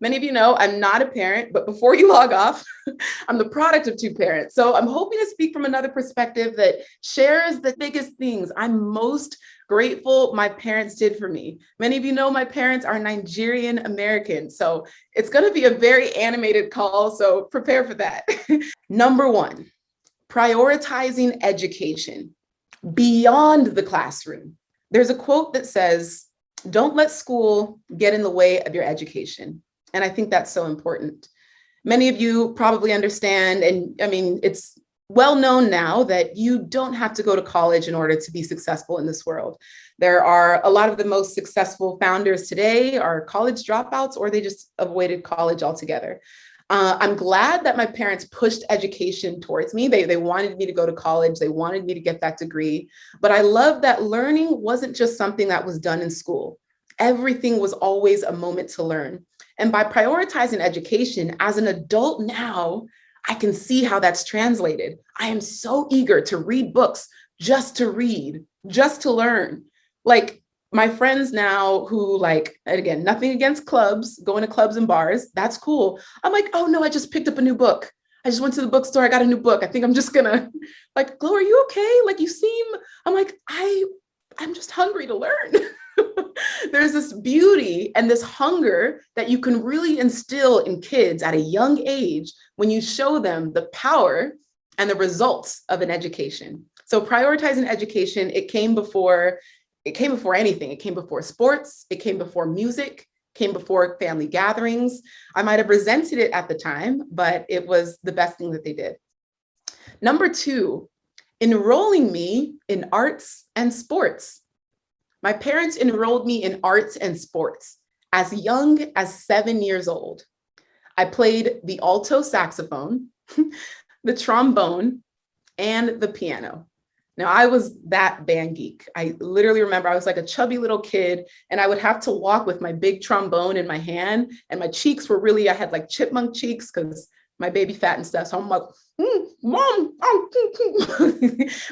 Many of you know I'm not a parent, but before you log off, I'm the product of two parents. So I'm hoping to speak from another perspective that shares the biggest things I'm most grateful my parents did for me. Many of you know my parents are Nigerian American, so it's going to be a very animated call, so prepare for that. Number one, prioritizing education beyond the classroom. There's a quote that says, "Don't let school get in the way of your education." And I think that's so important. Many of you probably understand, and I mean, it's well known now that you don't have to go to college in order to be successful in this world. There are a lot of the most successful founders today are college dropouts, or they just avoided college altogether. I'm glad that my parents pushed education towards me. They wanted me to go to college. They wanted me to get that degree. But I love that learning wasn't just something that was done in school. Everything was always a moment to learn. And by prioritizing education as an adult now, I can see how that's translated. I am so eager to read books just to read, just to learn. Like my friends now who, like, again, nothing against clubs, going to clubs and bars, that's cool. I'm like, oh no, I just picked up a new book. I just went to the bookstore, I got a new book. I think I'm just gonna, like, Gloria, are you okay? Like, you seem, I'm like, I'm just hungry to learn. There's this beauty and this hunger that you can really instill in kids at a young age when you show them the power and the results of an education. So prioritizing education, it came before anything. It came before sports, it came before music, came before family gatherings. I might have resented it at the time, but it was the best thing that they did. Number two, enrolling me in arts and sports. My parents enrolled me in arts and sports as young as 7 years old. I played the alto saxophone, the trombone, and the piano. Now, I was that band geek. I literally remember I was like a chubby little kid, and I would have to walk with my big trombone in my hand, and my cheeks were really, I had like chipmunk cheeks because my baby fat and stuff. So I'm like, Mom,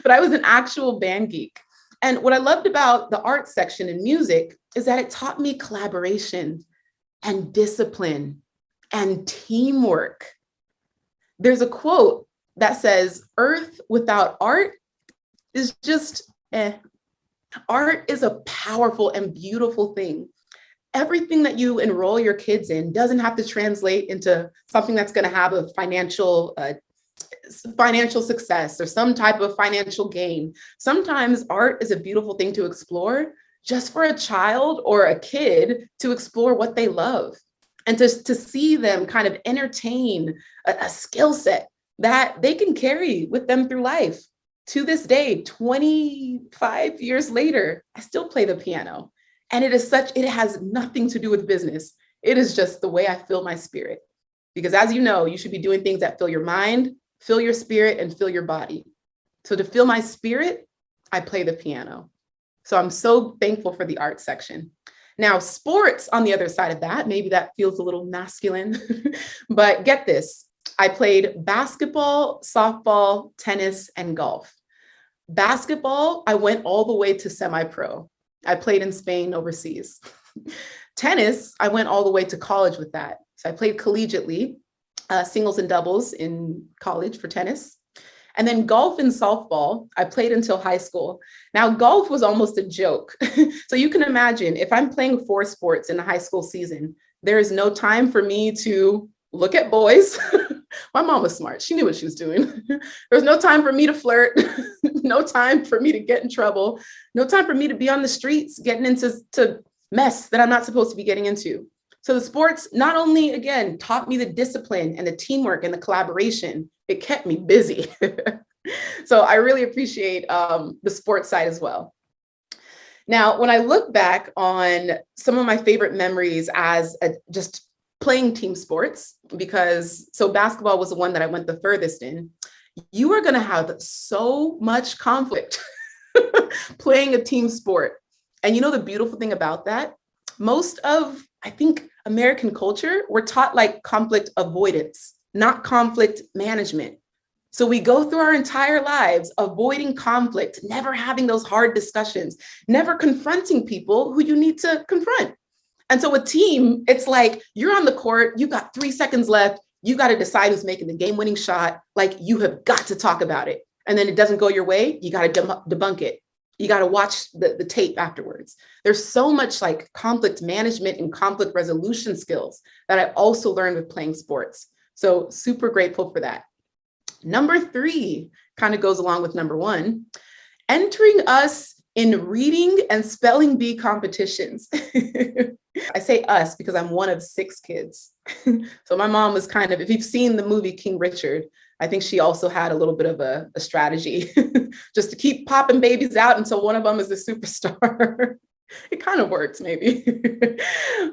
but I was an actual band geek. And what I loved about the art section in music is that it taught me collaboration and discipline and teamwork. There's a quote that says, "Earth without art is just eh." Art is a powerful and beautiful thing. Everything that you enroll your kids in doesn't have to translate into something that's going to have a financial success or some type of financial gain. Sometimes art is a beautiful thing to explore just for a child or a kid to explore what they love and to see them kind of entertain a skill set that they can carry with them through life. To this day, 25 years later, I still play the piano. And it has nothing to do with business. It is just the way I feel my spirit. Because as you know, you should be doing things that fill your mind, fill your spirit, and fill your body. So to fill my spirit, I play the piano. So I'm so thankful for the art section. Now, sports on the other side of that, maybe that feels a little masculine, but get this. I played basketball, softball, tennis, and golf. Basketball, I went all the way to semi-pro. I played in Spain overseas. Tennis, I went all the way to college with that. So I played collegiately, singles and doubles in college for tennis. And then golf and softball, I played until high school. Now, golf was almost a joke. So you can imagine if I'm playing 4 sports in a high school season, there is no time for me to look at boys. My mom was smart. She knew what she was doing. There was no time for me to flirt, no time for me to get in trouble, no time for me to be on the streets getting into mess that I'm not supposed to be getting into. So the sports not only, again, taught me the discipline and the teamwork and the collaboration, it kept me busy. So I really appreciate the sports side as well. Now, when I look back on some of my favorite memories as just playing team sports, because so basketball was the one that I went the furthest in, you are going to have so much conflict playing a team sport. And you know the beautiful thing about that? Most of, I think, American culture, we're taught like conflict avoidance, not conflict management. So we go through our entire lives avoiding conflict, never having those hard discussions, never confronting people who you need to confront. And so with team, it's like you're on the court, you got 3 seconds left, you got to decide who's making the game-winning shot. Like you have got to talk about it. And then it doesn't go your way, you got to debunk it. You got to watch the tape afterwards. There's so much like conflict management and conflict resolution skills that I also learned with playing sports. So super grateful for that. Number 3 kind of goes along with number 1, entering us in reading and spelling bee competitions. I say us because I'm one of 6 kids. So my mom was kind of, if you've seen the movie King Richard, I think she also had a little bit of a strategy just to keep popping babies out until one of them is a superstar. It kind of works maybe.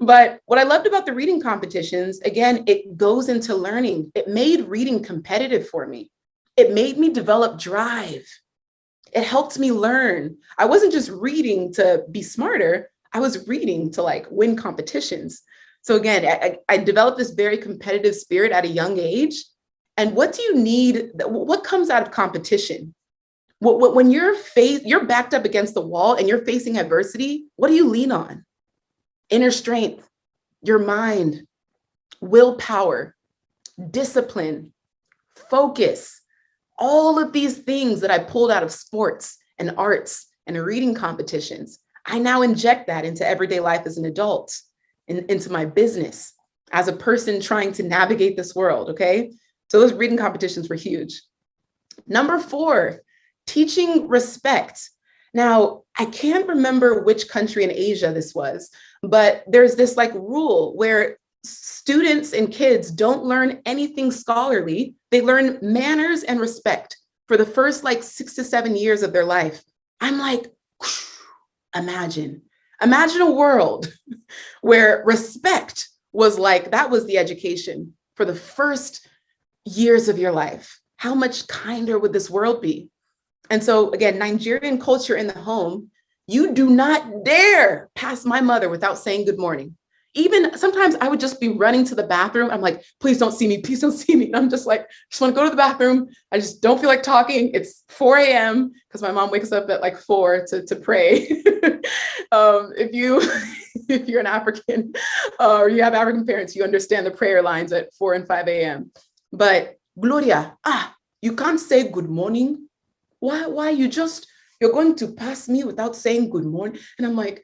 But what I loved about the reading competitions, again, it goes into learning. It made reading competitive for me. It made me develop drive. It helped me learn. I wasn't just reading to be smarter. I was reading to like win competitions. So again, I developed this very competitive spirit at a young age. And what do you need? What comes out of competition? When you're backed up against the wall and you're facing adversity, what do you lean on? Inner strength, your mind, willpower, discipline, focus, all of these things that I pulled out of sports and arts and reading competitions. I now inject that into everyday life as an adult, into my business, as a person trying to navigate this world, okay? So those reading competitions were huge. Number 4, teaching respect. Now, I can't remember which country in Asia this was, but there's this like rule where students and kids don't learn anything scholarly. They learn manners and respect for the first like 6 to 7 years of their life. I'm like, imagine a world where respect was like, that was the education for the first years of your life. How much kinder would this world be? And so again, Nigerian culture in the home, you do not dare pass my mother without saying good morning. Even sometimes I would just be running to the bathroom. I'm like, please don't see me. Please don't see me. And I'm just like, just want to go to the bathroom. I just don't feel like talking. It's 4 a.m. because my mom wakes up at like 4 to pray. If you're an African or you have African parents, you understand the prayer lines at 4 and 5 a.m. But Gloria, you can't say good morning. Why you're going to pass me without saying good morning? And I'm like,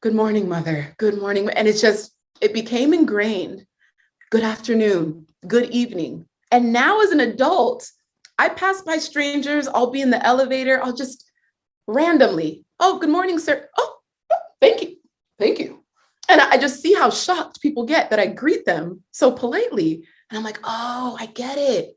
good morning, mother. Good morning. And it became ingrained. Good afternoon, good evening. And now as an adult, I pass by strangers. I'll be in the elevator. I'll just randomly, oh, good morning, sir. Oh, thank you. Thank you. And I just see how shocked people get that I greet them so politely. And I'm like, oh, I get it.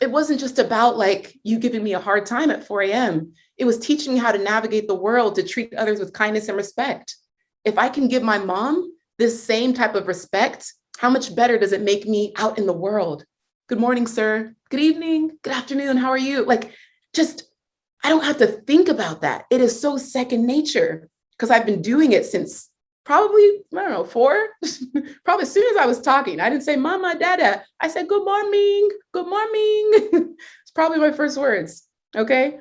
It wasn't just about like you giving me a hard time at 4 a.m. It was teaching me how to navigate the world, to treat others with kindness and respect. If I can give my mom this same type of respect, how much better does it make me out in the world? Good morning, sir. Good evening. Good afternoon. How are you? Like, I don't have to think about that. It is so second nature because I've been doing it since probably, I don't know, 4, probably as soon as I was talking. I didn't say mama, dada. I said, good morning, good morning. It's probably my first words, okay?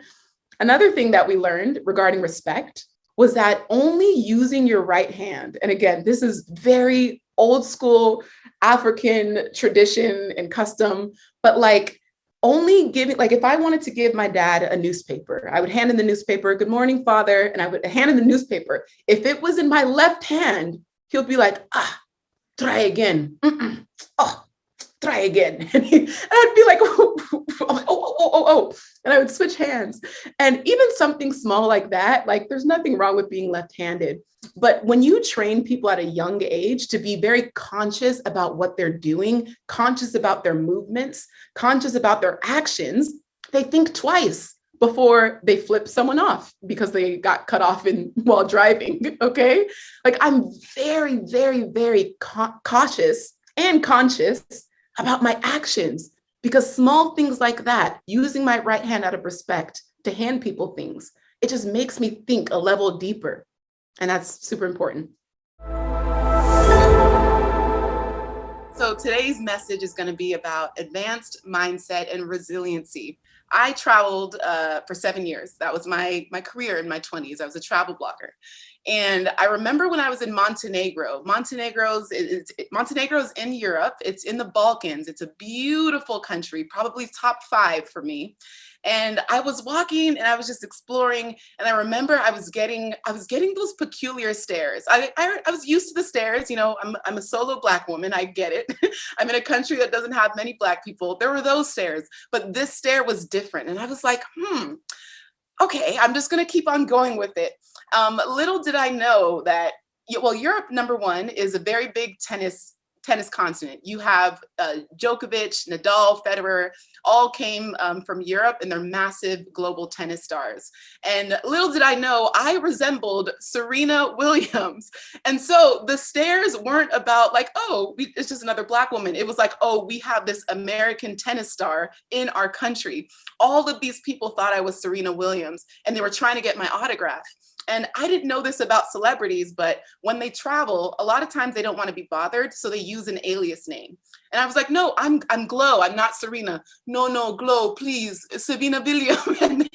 Another thing that we learned regarding respect was that only using your right hand, and again, this is very old school African tradition and custom, but like only giving, like if I wanted to give my dad a newspaper, I would hand in the newspaper, good morning, father, and I would hand in the newspaper. If it was in my left hand, he'll be like, try again. Oh, try again. And I'd be like, oh. And I would switch hands. And even something small like that, like there's nothing wrong with being left-handed. But when you train people at a young age to be very conscious about what they're doing, conscious about their movements, conscious about their actions, they think twice before they flip someone off because they got cut off while driving, okay? Like I'm very, very, very cautious and conscious about my actions because small things like that, using my right hand out of respect to hand people things, it just makes me think a level deeper. And that's super important. So today's message is going to be about advanced mindset and resiliency. I traveled for 7 years. That was my career in my 20s. I was a travel blogger. And I remember when I was in Montenegro. Montenegro's in Europe. It's in the Balkans. It's a beautiful country, probably top 5 for me. And I was walking and I was just exploring. And I remember I was getting those peculiar stares. I was used to the stares. You know, I'm a solo Black woman. I get it. I'm in a country that doesn't have many Black people. There were those stares, but this stare was different. And I was like, okay, I'm just going to keep on going with it. Little did I know that, well, Europe, number one, is a very big tennis continent. You have Djokovic, Nadal, Federer, all came from Europe, and they're massive global tennis stars. And little did I know, I resembled Serena Williams. And so the stares weren't about like, oh, it's just another Black woman. It was like, oh, we have this American tennis star in our country. All of these people thought I was Serena Williams, and they were trying to get my autograph. And I didn't know this about celebrities, but when they travel, a lot of times they don't want to be bothered, so they use an alias name. And I was like, no, I'm Glow, I'm not Serena. No, Glow, please, Serena Williams. And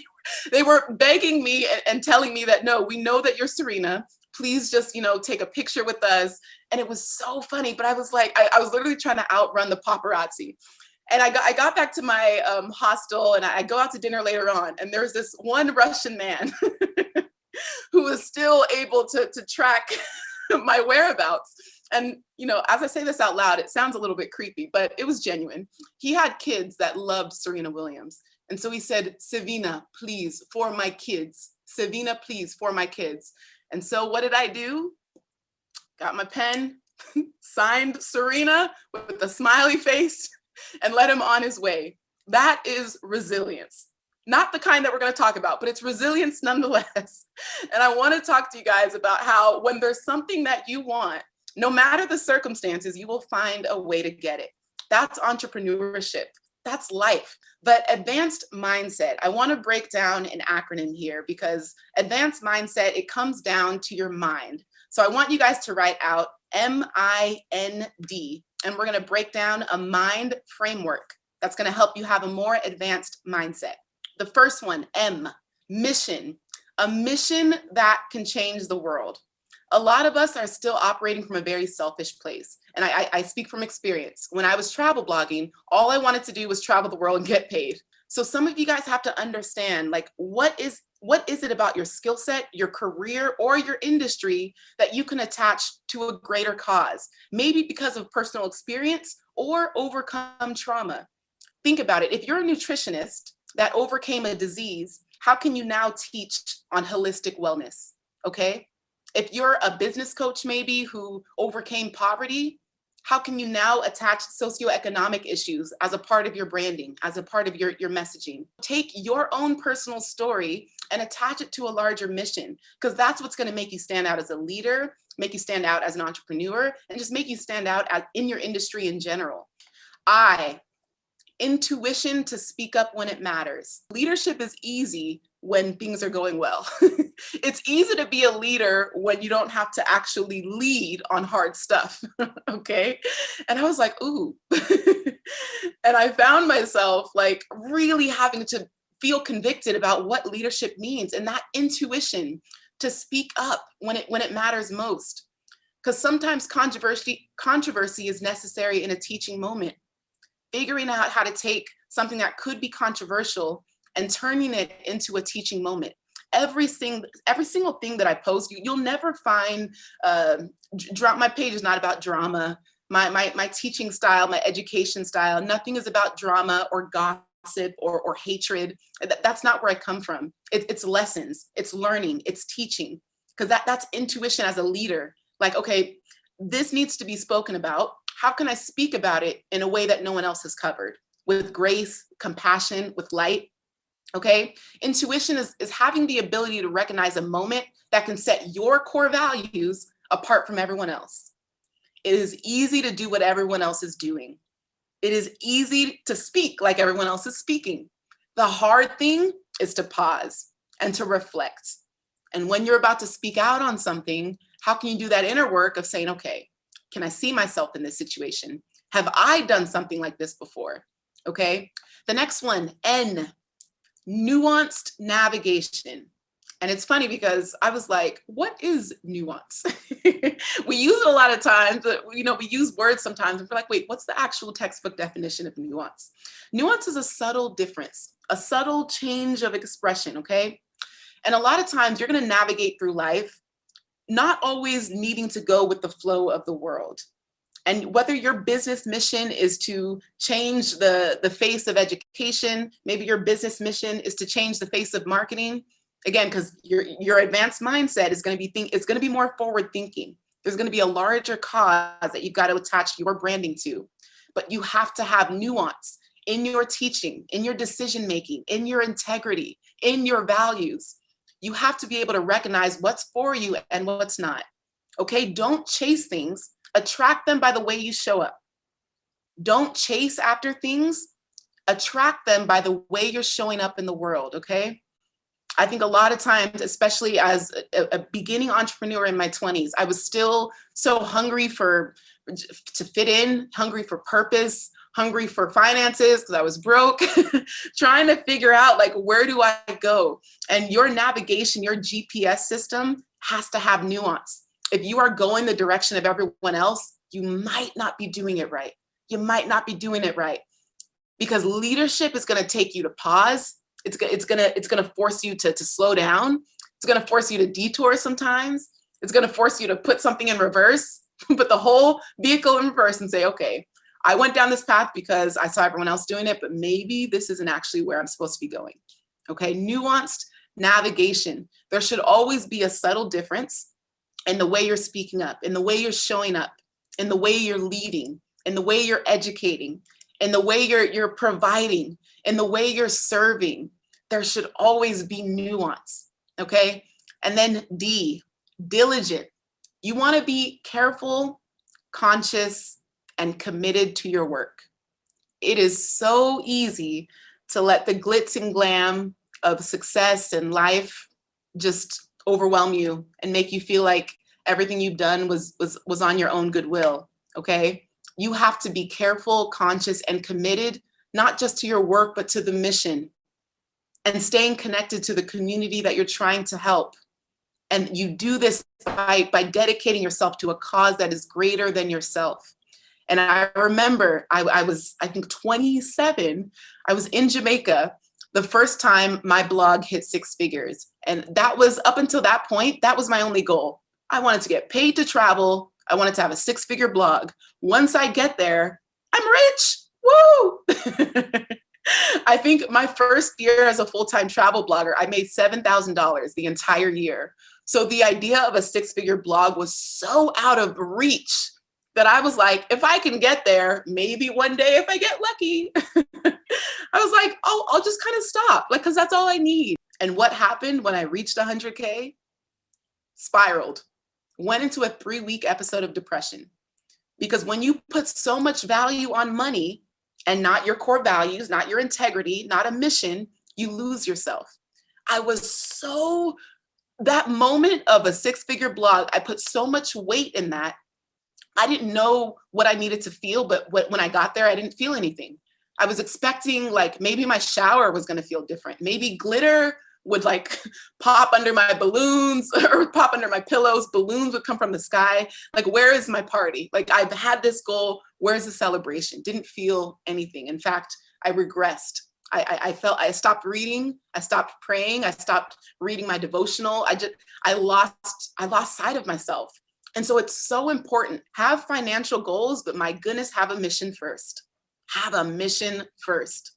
they were begging me and telling me that, no, we know that you're Serena. Please just, take a picture with us. And it was so funny, but I was like, I was literally trying to outrun the paparazzi. And I got back to my hostel, and I go out to dinner later on, and there's this one Russian man who was still able to track my whereabouts. And, as I say this out loud, it sounds a little bit creepy, but it was genuine. He had kids that loved Serena Williams. And so he said, Savina, please, for my kids. Savina, please, for my kids. And so what did I do? Got my pen, signed Serena with a smiley face, and let him on his way. That is resilience. Not the kind that we're going to talk about, but it's resilience nonetheless. And I want to talk to you guys about how when there's something that you want, no matter the circumstances, you will find a way to get it. That's entrepreneurship. That's life. But advanced mindset, I want to break down an acronym here, because advanced mindset, it comes down to your mind. So I want you guys to write out MIND, and we're going to break down a mind framework that's going to help you have a more advanced mindset. The first one, M, mission, a mission that can change the world. A lot of us are still operating from a very selfish place. And I speak from experience. When I was travel blogging, all I wanted to do was travel the world and get paid. So some of you guys have to understand, like, what is it about your skill set, your career, or your industry that you can attach to a greater cause? Maybe because of personal experience or overcome trauma. Think about it. If you're a nutritionist that overcame a disease, how can you now teach on holistic wellness? Okay. If you're a business coach, maybe, who overcame poverty, how can you now attach socioeconomic issues as a part of your branding, as a part of your messaging? Take your own personal story and attach it to a larger mission, because that's what's going to make you stand out as a leader, make you stand out as an entrepreneur, and just make you stand out in your industry in general. Intuition to speak up when it matters. Leadership is easy when things are going well. It's easy to be a leader when you don't have to actually lead on hard stuff, okay? And I was like, ooh. And I found myself like really having to feel convicted about what leadership means, and that intuition to speak up when it matters most. Because sometimes controversy is necessary in a teaching moment. Figuring out how to take something that could be controversial and turning it into a teaching moment. Every single thing that I post, you'll never find, my page is not about drama. My teaching style, my education style, nothing is about drama or gossip or hatred. That's not where I come from. It's lessons, it's learning, it's teaching, because that's intuition as a leader. Like, okay, this needs to be spoken about. How can I speak about it in a way that no one else has covered? With grace, compassion, with light, okay? Intuition is having the ability to recognize a moment that can set your core values apart from everyone else. It is easy to do what everyone else is doing. It is easy to speak like everyone else is speaking. The hard thing is to pause and to reflect. And when you're about to speak out on something, how can you do that inner work of saying, okay, can I see myself in this situation? Have I done something like this before? Okay. The next one, N, Nuanced navigation. And it's funny because I was like, what is nuance? We use it a lot of times, but we use words sometimes and we're like, wait, what's the actual textbook definition of nuance? Nuance is a subtle difference, a subtle change of expression, okay? And a lot of times you're gonna navigate through life, not always needing to go with the flow of the world. And whether your business mission is to change the face of education, maybe your business mission is to change the face of marketing, again, because your advanced mindset is going to be more forward thinking. There's going to be a larger cause that you've got to attach your branding to. But you have to have nuance in your teaching, in your decision making, in your integrity, in your values. You have to be able to recognize what's for you and what's not. Okay, don't chase things. Attract them by the way you show up. Don't chase after things. Attract them by the way you're showing up in the world, okay? I think a lot of times, especially as a beginning entrepreneur in my 20s, I was still so hungry to fit in, hungry for purpose, hungry for finances because I was broke, trying to figure out like, where do I go? And your navigation, your GPS system has to have nuance. If you are going the direction of everyone else, you might not be doing it right. You might not be doing it right because leadership is going to take you to pause. It's going to force you to slow down. It's going to force you to detour sometimes. It's going to force you to put something in reverse, put the whole vehicle in reverse and say, okay, I went down this path because I saw everyone else doing it, but maybe this isn't actually where I'm supposed to be going. Okay, nuanced navigation. There should always be a subtle difference in the way you're speaking up, in the way you're showing up, in the way you're leading, in the way you're educating, in the way you're providing, in the way you're serving. There should always be nuance, okay? And then D, diligent. You want to be careful, conscious, and committed to your work. It is so easy to let the glitz and glam of success and life just overwhelm you and make you feel like everything you've done was on your own goodwill, okay? You have to be careful, conscious, and committed, not just to your work, but to the mission and staying connected to the community that you're trying to help. And you do this by dedicating yourself to a cause that is greater than yourself. And I remember I was, I think 27, I was in Jamaica the first time my blog hit 6 figures. And that was, up until that point, that was my only goal. I wanted to get paid to travel. I wanted to have a 6-figure blog. Once I get there, I'm rich. Woo! I think my first year as a full-time travel blogger, I made $7,000 the entire year. So the idea of a 6-figure blog was so out of reach that I was like, if I can get there, maybe one day if I get lucky. I was like, oh, I'll just kind of stop, like, because that's all I need. And what happened when I reached 100K? Spiraled. Went into a 3-week episode of depression. Because when you put so much value on money and not your core values, not your integrity, not a mission, you lose yourself. That moment of a 6-figure blog, I put so much weight in that. I didn't know what I needed to feel, but when I got there, I didn't feel anything. I was expecting like maybe my shower was going to feel different. Maybe glitter would like pop under my balloons or pop under my pillows. Balloons would come from the sky. Like, where is my party? Like, I've had this goal. Where's the celebration? Didn't feel anything. In fact, I regressed. I stopped reading. I stopped praying. I stopped reading my devotional. I lost sight of myself. And so it's so important. Have financial goals, but my goodness, have a mission first. Have a mission first.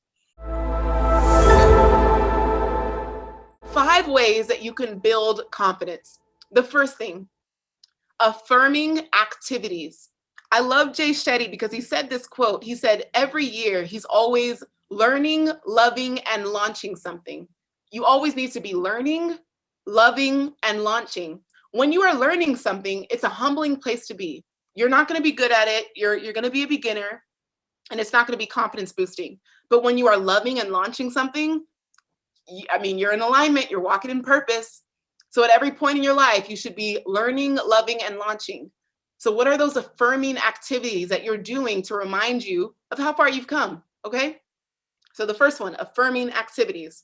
5 ways that you can build confidence. The first thing, affirming activities. I love Jay Shetty because he said this quote. He said, every year he's always learning, loving, and launching something. You always need to be learning, loving, and launching. When you are learning something, it's a humbling place to be. You're not going to be good at it. You're going to be a beginner, and it's not going to be confidence boosting. But when you are loving and launching something, you're in alignment, you're walking in purpose. So at every point in your life, you should be learning, loving, and launching. So what are those affirming activities that you're doing to remind you of how far you've come, okay? So the first one, affirming activities.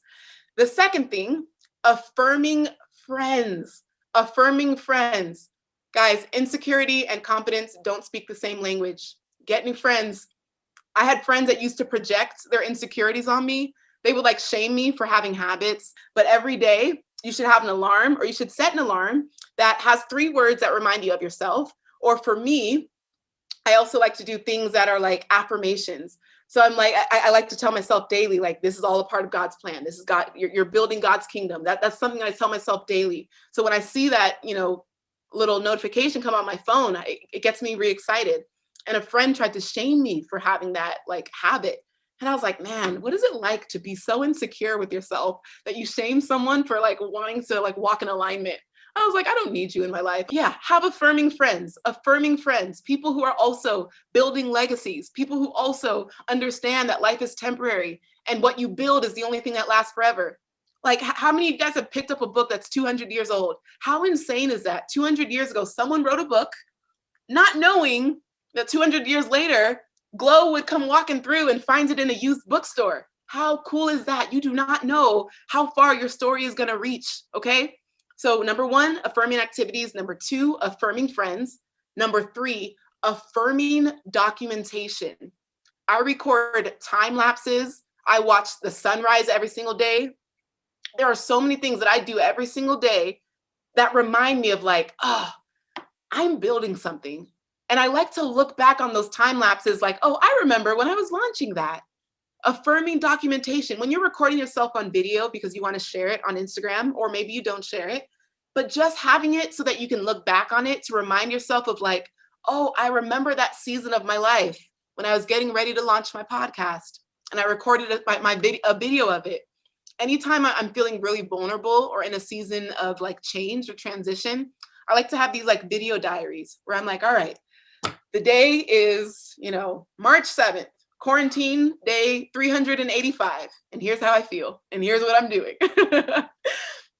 The second thing, affirming friends. Affirming friends. Guys, insecurity and confidence don't speak the same language. Get new friends. I had friends that used to project their insecurities on me. They would like shame me for having habits. But every day, you should have an alarm, or you should set an alarm that has 3 words that remind you of yourself. Or for me, I also like to do things that are like affirmations. So I'm like, I like to tell myself daily, like, this is all a part of God's plan. This is God, you're building God's kingdom. That's something I tell myself daily. So when I see that, little notification come on my phone, it gets me re-excited. And a friend tried to shame me for having that like habit. And I was like, man, what is it like to be so insecure with yourself that you shame someone for like wanting to like walk in alignment? I was like, I don't need you in my life. Yeah, have affirming friends, people who are also building legacies, people who also understand that life is temporary and what you build is the only thing that lasts forever. Like, how many of you guys have picked up a book that's 200 years old? How insane is that? 200 years ago, someone wrote a book not knowing that 200 years later, Glow would come walking through and finds it in a used bookstore. How cool is that? You do not know how far your story is going to reach, okay? So number 1, affirming activities. Number 2, affirming friends. Number 3, affirming documentation. I record time lapses. I watch the sunrise every single day. There are so many things that I do every single day that remind me of like, oh, I'm building something. And I like to look back on those time lapses like, oh, I remember when I was launching that. Affirming documentation. When you're recording yourself on video because you want to share it on Instagram, or maybe you don't share it, but just having it so that you can look back on it to remind yourself of like, oh, I remember that season of my life when I was getting ready to launch my podcast and I recorded a video of it. Anytime I'm feeling really vulnerable or in a season of like change or transition, I like to have these like video diaries where I'm like, all right, the day is, March 7th, quarantine day 385. And here's how I feel. And here's what I'm doing.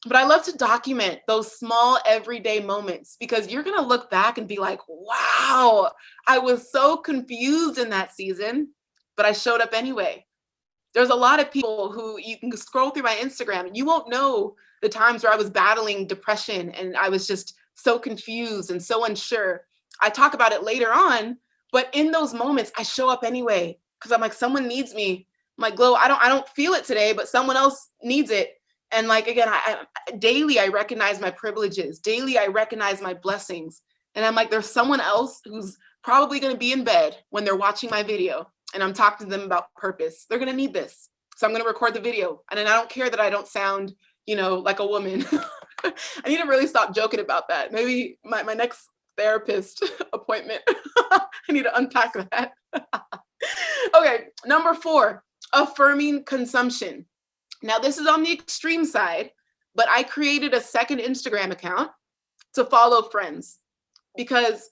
But I love to document those small everyday moments because you're going to look back and be like, wow, I was so confused in that season, but I showed up anyway. There's a lot of people who you can scroll through my Instagram and you won't know the times where I was battling depression and I was just so confused and so unsure. I talk about it later on, but in those moments, I show up anyway because I'm like, someone needs me. I'm like, Glow, I don't feel it today, but someone else needs it. And like, again, I daily, I recognize my privileges. Daily, I recognize my blessings. And I'm like, there's someone else who's probably going to be in bed when they're watching my video. And I'm talking to them about purpose. They're going to need this. So I'm going to record the video. And then I don't care that I don't sound, like a woman. I need to really stop joking about that. Maybe my next therapist appointment, I need to unpack that. Okay, number 4, affirming consumption. Now, this is on the extreme side, but I created a second Instagram account to follow friends because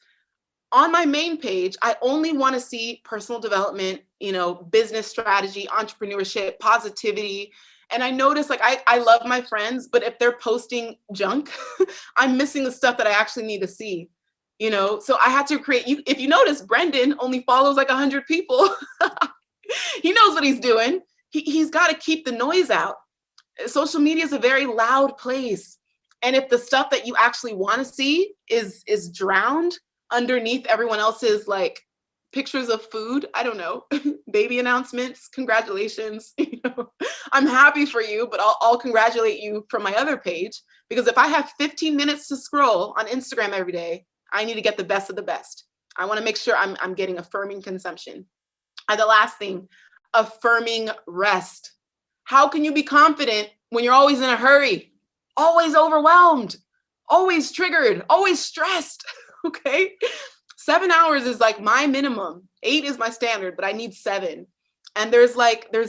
on my main page, I only want to see personal development, business strategy, entrepreneurship, positivity. And I notice like I love my friends, but if they're posting junk, I'm missing the stuff that I actually need to see. So I had to create, if you notice, Brendan only follows like 100 people. He knows what he's doing. He's got to keep the noise out. Social media is a very loud place. And if the stuff that you actually want to see is drowned underneath everyone else's like pictures of food, I don't know, baby announcements, congratulations. I'm happy for you, but I'll congratulate you from my other page, because if I have 15 minutes to scroll on Instagram every day, I need to get the best of the best. I want to make sure I'm getting affirming consumption. And the last thing, affirming rest. How can you be confident when you're always in a hurry, always overwhelmed, always triggered, always stressed? Okay. 7 hours is like my minimum. 8 is my standard, but I need 7. And there's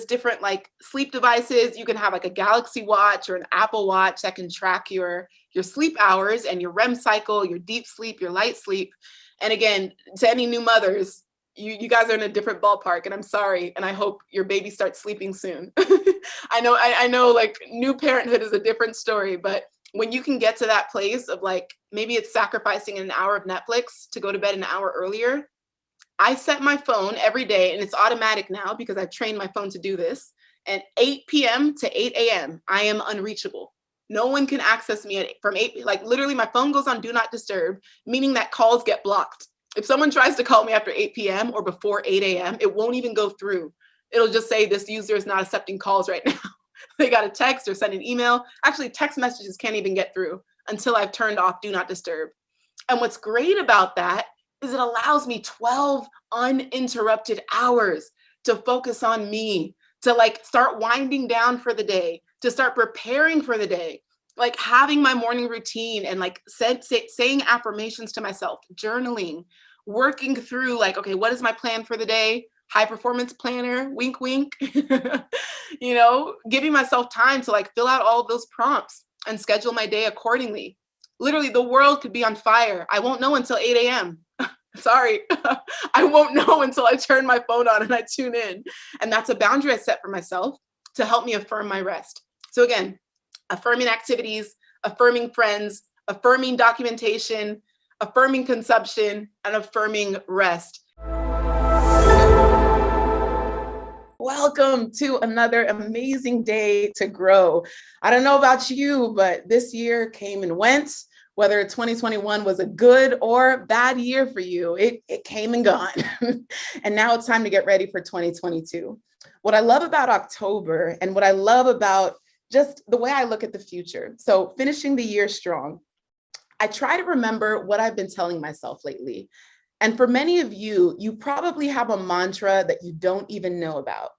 different like sleep devices. You can have like a Galaxy Watch or an Apple Watch that can track your sleep hours and your REM cycle, your deep sleep, your light sleep. And again, to any new mothers, you guys are in a different ballpark, and I'm sorry. And I hope your baby starts sleeping soon. I know like new parenthood is a different story, but when you can get to that place of like, maybe it's sacrificing an hour of Netflix to go to bed an hour earlier. I set my phone every day, and it's automatic now because I've trained my phone to do this. and 8 p.m. to 8 a.m., I am unreachable. No one can access me from 8, like literally my phone goes on do not disturb, meaning that calls get blocked. If someone tries to call me after 8 p.m. or before 8 a.m., it won't even go through. It'll just say this user is not accepting calls right now. They got a text or send an email. Actually, text messages can't even get through until I've turned off do not disturb. And what's great about that is it allows me 12 uninterrupted hours to focus on me, to like start winding down for the day, to start preparing for the day, like having my morning routine and like saying affirmations to myself, journaling, working through like, okay, what is my plan for the day? High performance planner, wink, wink, you know, giving myself time to like fill out all of those prompts and schedule my day accordingly. Literally, the world could be on fire. I won't know until 8 a.m. Sorry, I won't know until I turn my phone on and I tune in. And that's a boundary I set for myself to help me affirm my rest. So again, affirming activities, affirming friends, affirming documentation, affirming consumption, and affirming rest. Welcome to another amazing day to grow. I don't know about you, but this year came and went. Whether 2021 was a good or bad year for you, it came and gone. And now it's time to get ready for 2022. What I love about October and what I love about just the way I look at the future. So finishing the year strong, I try to remember what I've been telling myself lately. And for many of you, you probably have a mantra that you don't even know about.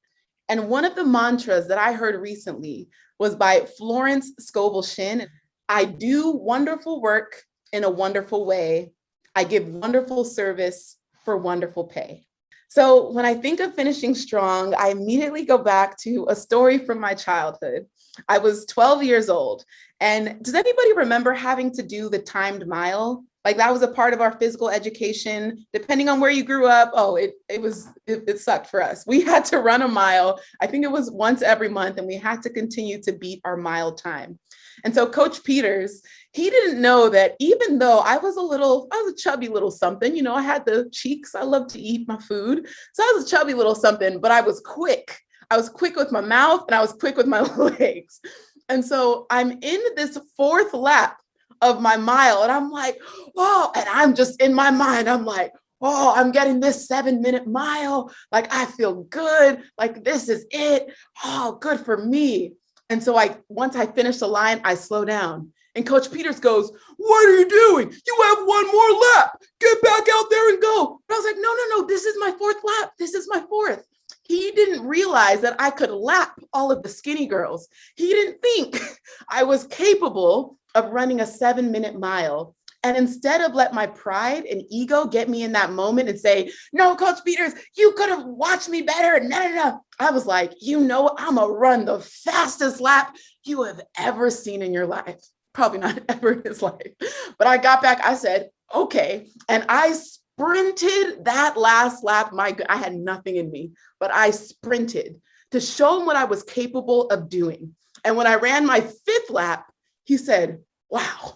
And one of the mantras that I heard recently was by Florence Scovel Shinn. I do wonderful work in a wonderful way. I give wonderful service for wonderful pay. So when I think of finishing strong, I immediately go back to a story from my childhood. I was 12 years old. And does anybody remember having to do the timed mile? Like that was a part of our physical education. Depending on where you grew up, it sucked for us. We had to run a mile. I think it was once every month, and we had to continue to beat our mile time. And so Coach Peters, he didn't know that even though I was a chubby little something, you know, I had the cheeks, I love to eat my food. So I was a chubby little something, but I was quick. I was quick with my mouth and I was quick with my legs. And so I'm in this fourth lap of my mile and I'm like, oh, and I'm just in my mind, I'm like, oh, I'm getting this 7-minute mile. Like, I feel good. Like, this is it. Oh, good for me. And so once I finish the line, I slow down. And Coach Peters goes, what are you doing? You have one more lap. Get back out there and go. And I was like, no, this is my fourth lap. This is my fourth. He didn't realize that I could lap all of the skinny girls. He didn't think I was capable of running a 7-minute mile. And instead of let my pride and ego get me in that moment and say, no, Coach Peters, you could have watched me better. No. I was like, I'm gonna run the fastest lap you have ever seen in your life. Probably not ever in his life. But I got back, I said, okay. And I sprinted that last lap. I had nothing in me, but I sprinted to show him what I was capable of doing. And when I ran my 5th lap, he said, wow.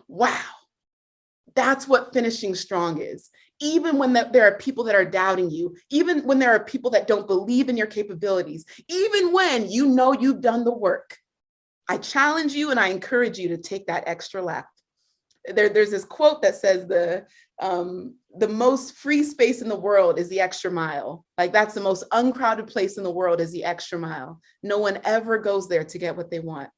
Wow, that's what finishing strong is. Even when there are people that are doubting you, even when there are people that don't believe in your capabilities, even when you know you've done the work, I challenge you and I encourage you to take that extra lap. There's this quote that says the most free space in the world is the extra mile. Like that's the most uncrowded place in the world is the extra mile. No one ever goes there to get what they want.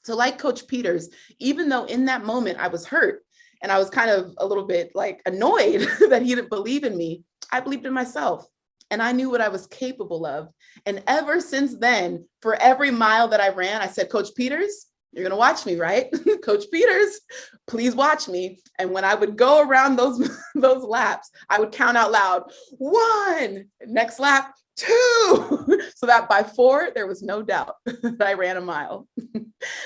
So like Coach Peters, even though in that moment I was hurt and I was kind of a little bit like annoyed that he didn't believe in me, I believed in myself and I knew what I was capable of. And ever since then, for every mile that I ran, I said, Coach Peters, you're gonna watch me, right? Coach Peters, please watch me. And when I would go around those laps, I would count out loud, 1, next lap, 2, so that by 4, there was no doubt that I ran a mile.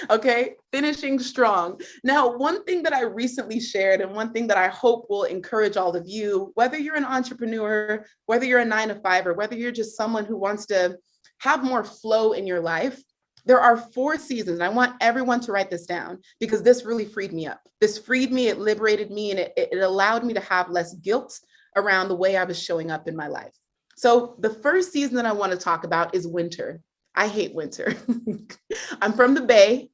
Okay, finishing strong. Now, one thing that I recently shared and one thing that I hope will encourage all of you, whether you're an entrepreneur, whether you're a 9-to-5, or whether you're just someone who wants to have more flow in your life, there are 4 seasons. I want everyone to write this down because this really freed me up. This freed me, it liberated me, and it allowed me to have less guilt around the way I was showing up in my life. So the first season that I want to talk about is winter. I hate winter. I'm from the Bay.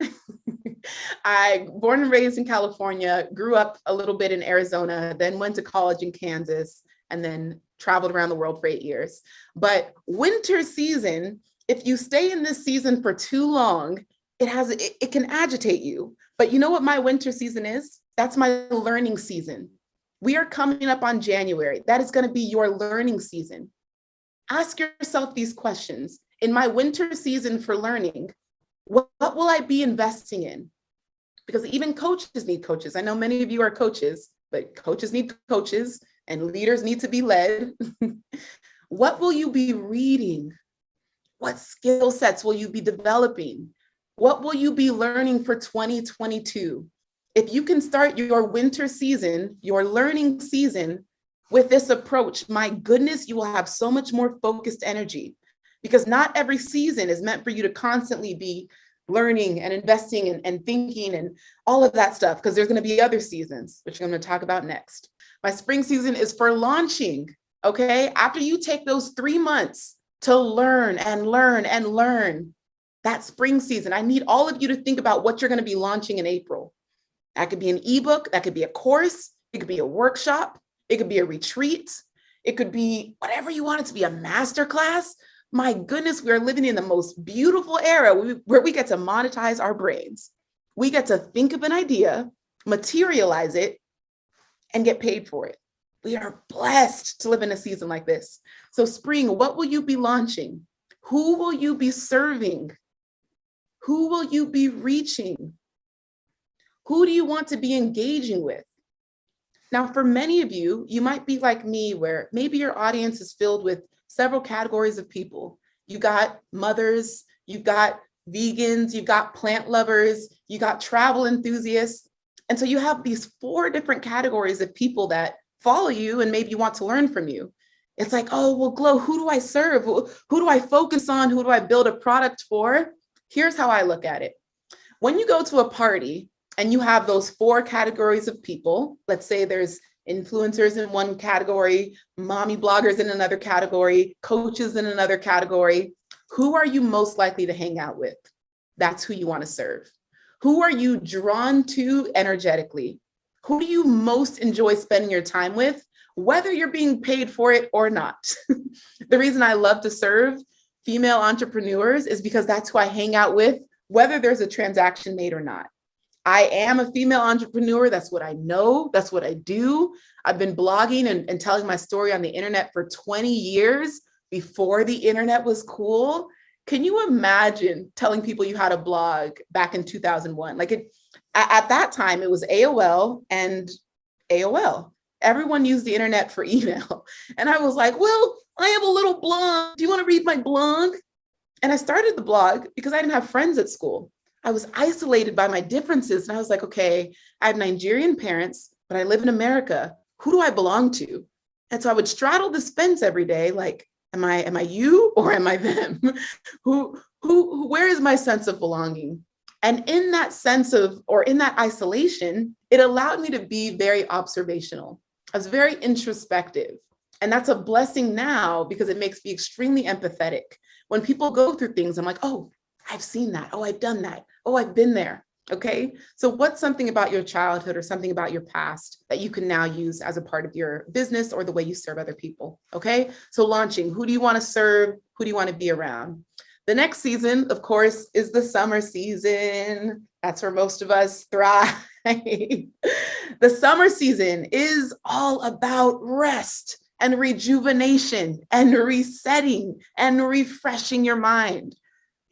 I born and raised in California, grew up a little bit in Arizona, then went to college in Kansas, and then traveled around the world for 8 years. But winter season, if you stay in this season for too long, it can agitate you. But you know what my winter season is? That's my learning season. We are coming up on January. That is going to be your learning season. Ask yourself these questions. In my winter season for learning, what will I be investing in? Because even coaches need coaches. I know many of you are coaches, but coaches need coaches and leaders need to be led. What will you be reading? What skill sets will you be developing? What will you be learning for 2022? If you can start your winter season, your learning season with this approach, my goodness, you will have so much more focused energy, because not every season is meant for you to constantly be learning and investing and thinking and all of that stuff, because there's going to be other seasons, which I'm going to talk about next. My spring season is for launching, okay? After you take those 3 months to learn and learn and learn, that spring season, I need all of you to think about what you're going to be launching in April. That could be an ebook, that could be a course, it could be a workshop, it could be a retreat, it could be whatever you want it to be, a masterclass. My goodness, we are living in the most beautiful era where we get to monetize our brains. We get to think of an idea, materialize it, and get paid for it. We are blessed to live in a season like this. So spring, what will you be launching? Who will you be serving? Who will you be reaching? Who do you want to be engaging with? Now, for many of you, you might be like me, where maybe your audience is filled with several categories of people. You got mothers, you've got vegans, you've got plant lovers, you got travel enthusiasts. And so you have these 4 different categories of people that follow you and maybe want to learn from you. It's like, oh, well, Glo, who do I serve? Who do I focus on? Who do I build a product for? Here's how I look at it. When you go to a party and you have those 4 categories of people, let's say there's influencers in one category, mommy bloggers in another category, coaches in another category, who are you most likely to hang out with? That's who you want to serve. Who are you drawn to energetically? Who do you most enjoy spending your time with, whether you're being paid for it or not? The reason I love to serve female entrepreneurs is because that's who I hang out with, whether there's a transaction made or not. I am a female entrepreneur. That's what I know. That's what I do. I've been blogging and telling my story on the internet for 20 years before the internet was cool. Can you imagine telling people you had a blog back in 2001? At that time, it was AOL and AOL. Everyone used the internet for email. And I was like, well, I have a little blog. Do you want to read my blog? And I started the blog because I didn't have friends at school. I was isolated by my differences. And I was like, okay, I have Nigerian parents, but I live in America. Who do I belong to? And so I would straddle this fence every day. Like, am I you or am I them? Where is my sense of belonging? And in that sense of, or in that isolation, it allowed me to be very observational. I was very introspective. And that's a blessing now because it makes me extremely empathetic. When people go through things, I'm like, oh, I've seen that. Oh, I've done that. Oh, I've been there. Okay. So what's something about your childhood or something about your past that you can now use as a part of your business or the way you serve other people? Okay. So launching, who do you want to serve? Who do you want to be around? The next season, of course, is the summer season. That's where most of us thrive. The summer season is all about rest and rejuvenation and resetting and refreshing your mind.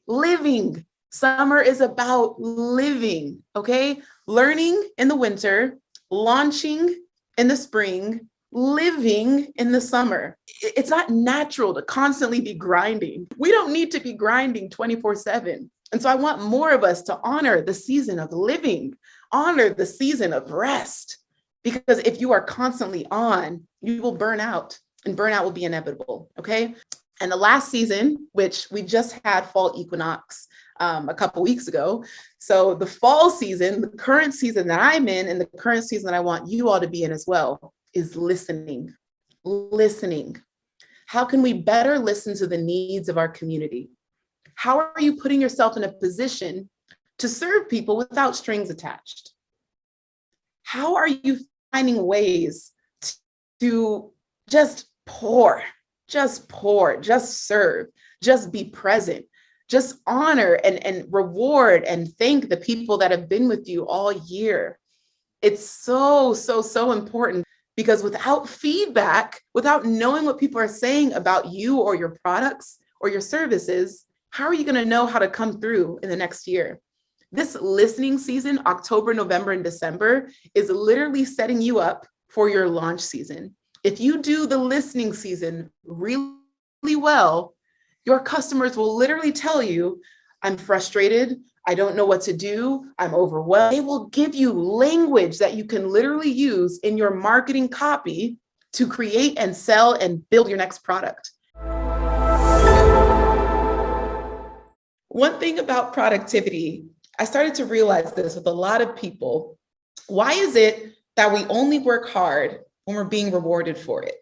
Living. Summer is about living, okay? Learning in the winter, launching in the spring, living in the summer. It's not natural to constantly be grinding. We don't need to be grinding 24/7. And so I want more of us to honor the season of living, honor the season of rest, because if you are constantly on, you will burn out, and burnout will be inevitable, okay? And the last season, which we just had fall equinox a couple weeks ago. So the fall season, the current season that I'm in, and the current season that I want you all to be in as well, is listening. Listening. How can we better listen to the needs of our community? How are you putting yourself in a position to serve people without strings attached? How are you finding ways to just pour, just serve, just be present, just honor and reward and thank the people that have been with you all year? It's so important, because without feedback, without knowing what people are saying about you or your products or your services, how are you going to know how to come through in the next year? This listening season, October, November, and December, is literally setting you up for your launch season. If you do the listening season really well, your customers will literally tell you, I'm frustrated, I don't know what to do, I'm overwhelmed. They will give you language that you can literally use in your marketing copy to create and sell and build your next product. One thing about productivity, I started to realize this with a lot of people. Why is it that we only work hard when we're being rewarded for it?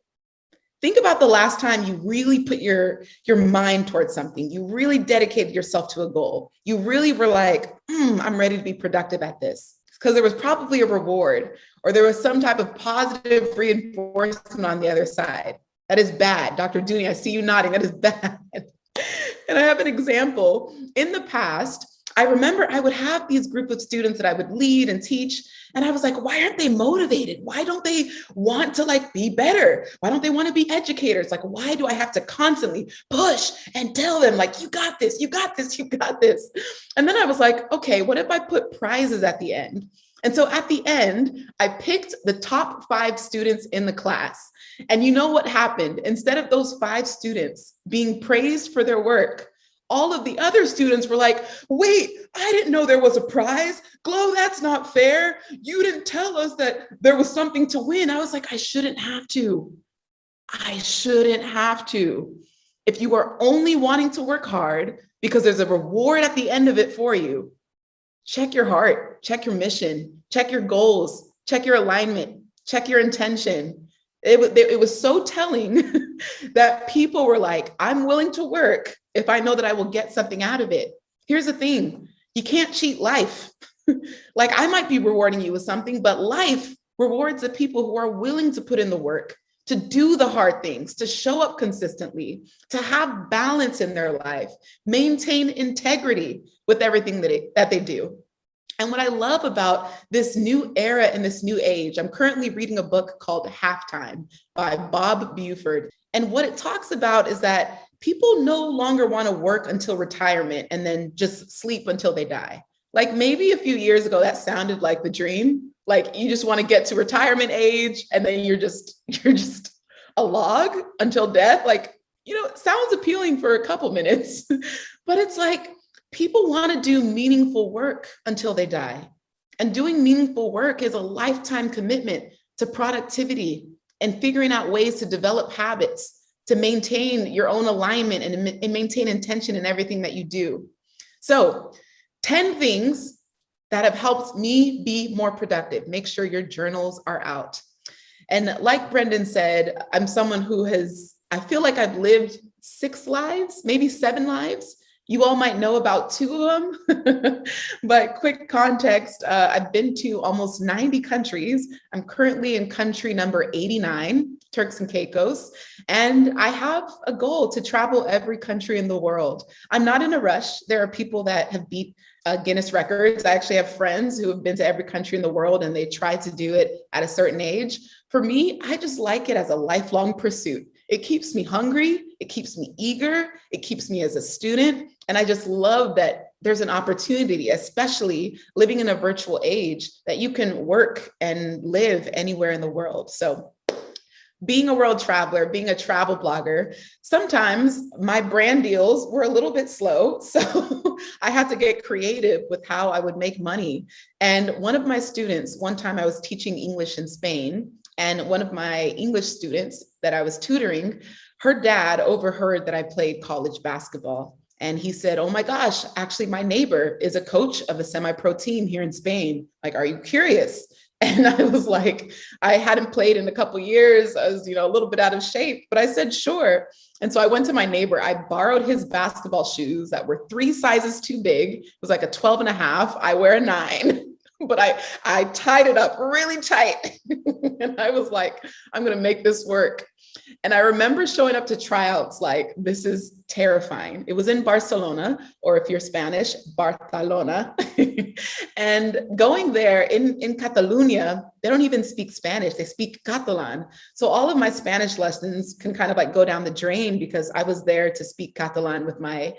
Think about the last time you really put your mind towards something. You really dedicated yourself to a goal. You really were like, I'm ready to be productive at this. Because there was probably a reward, or there was some type of positive reinforcement on the other side. That is bad. Dr. Dooney, I see you nodding. That is bad. And I have an example. In the past, I remember I would have these group of students that I would lead and teach. And I was like, why aren't they motivated? Why don't they want to be better? Why don't they want to be educators? Like, why do I have to constantly push and tell them you got this, you got this, you got this? And then I was like, okay, what if I put prizes at the end? And so at the end, I picked the top 5 students in the class. And you know what happened? Instead of those 5 students being praised for their work, all of the other students were like, wait, I didn't know there was a prize. Glo, that's not fair. You didn't tell us that there was something to win. I was like, I shouldn't have to. I shouldn't have to. If you are only wanting to work hard because there's a reward at the end of it for you, check your heart, check your mission, check your goals, check your alignment, check your intention. It was so telling that people were like, I'm willing to work if I know that I will get something out of it. Here's the thing, you can't cheat life. I might be rewarding you with something, but life rewards the people who are willing to put in the work, to do the hard things, to show up consistently, to have balance in their life, maintain integrity with everything that they do. And what I love about this new era and this new age, I'm currently reading a book called Halftime by Bob Buford. And what it talks about is that people no longer want to work until retirement and then just sleep until they die. Maybe a few years ago, that sounded like the dream. You just want to get to retirement age and then you're just a log until death. It sounds appealing for a couple minutes, but it's people want to do meaningful work until they die. And doing meaningful work is a lifetime commitment to productivity and figuring out ways to develop habits, to maintain your own alignment and maintain intention in everything that you do. So 10 things that have helped me be more productive. Make sure your journals are out. And like Brendan said, I'm someone who I feel like I've lived 6 lives, maybe 7 lives. You all might know about 2 of them, but quick context, I've been to almost 90 countries. I'm currently in country number 89, Turks and Caicos, and I have a goal to travel every country in the world. I'm not in a rush. There are people that have beat Guinness records. I actually have friends who have been to every country in the world and they try to do it at a certain age. For me, I just like it as a lifelong pursuit. It keeps me hungry, it keeps me eager, it keeps me as a student. And I just love that there's an opportunity, especially living in a virtual age, that you can work and live anywhere in the world. So being a world traveler, being a travel blogger, sometimes my brand deals were a little bit slow. So I had to get creative with how I would make money. And one of my students, one time I was teaching English in Spain, and one of my English students that I was tutoring, her dad overheard that I played college basketball. And he said, oh my gosh, actually my neighbor is a coach of a semi-pro team here in Spain. Are you curious? And I was like, I hadn't played in a couple years. I was, a little bit out of shape, but I said, sure. And so I went to my neighbor. I borrowed his basketball shoes that were 3 sizes too big. It was like a 12 and a half. I wear a 9, but I tied it up really tight. And I was like, I'm going to make this work. And I remember showing up to tryouts like, this is terrifying. It was in Barcelona, or if you're Spanish, Barcelona. And going there in Catalonia, they don't even speak Spanish, they speak Catalan. So all of my Spanish lessons can kind of like go down the drain because I was there to speak Catalan with my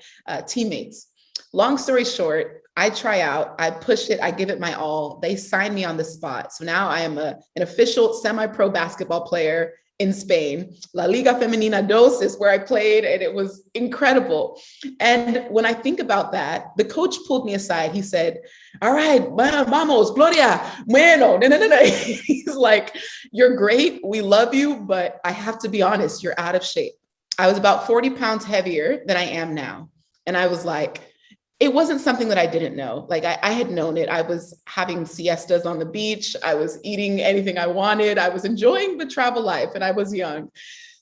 teammates. Long story short, I try out, I push it, I give it my all. They sign me on the spot. So now I am an official semi-pro basketball player in Spain. La Liga Femenina 2 is where I played, and it was incredible. And when I think about that, the coach pulled me aside. He said, all right, vamos, Gloria, bueno, no. He's like, you're great, we love you, but I have to be honest, you're out of shape. I was about 40 pounds heavier than I am now. And I was like, it wasn't something that I didn't know. Like I had known it. I was having siestas on the beach. I was eating anything I wanted. I was enjoying the travel life, and I was young.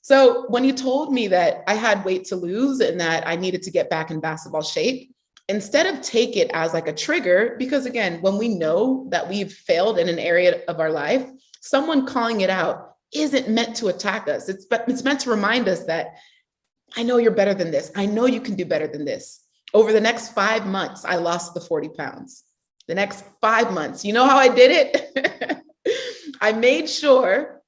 So when you told me that I had weight to lose and that I needed to get back in basketball shape, instead of take it as like a trigger, because again, when we know that we've failed in an area of our life, someone calling it out isn't meant to attack us. It's meant to remind us that I know you're better than this. I know you can do better than this. Over the next 5 months, I lost the 40 pounds. The next 5 months, you know how I did it? I made sure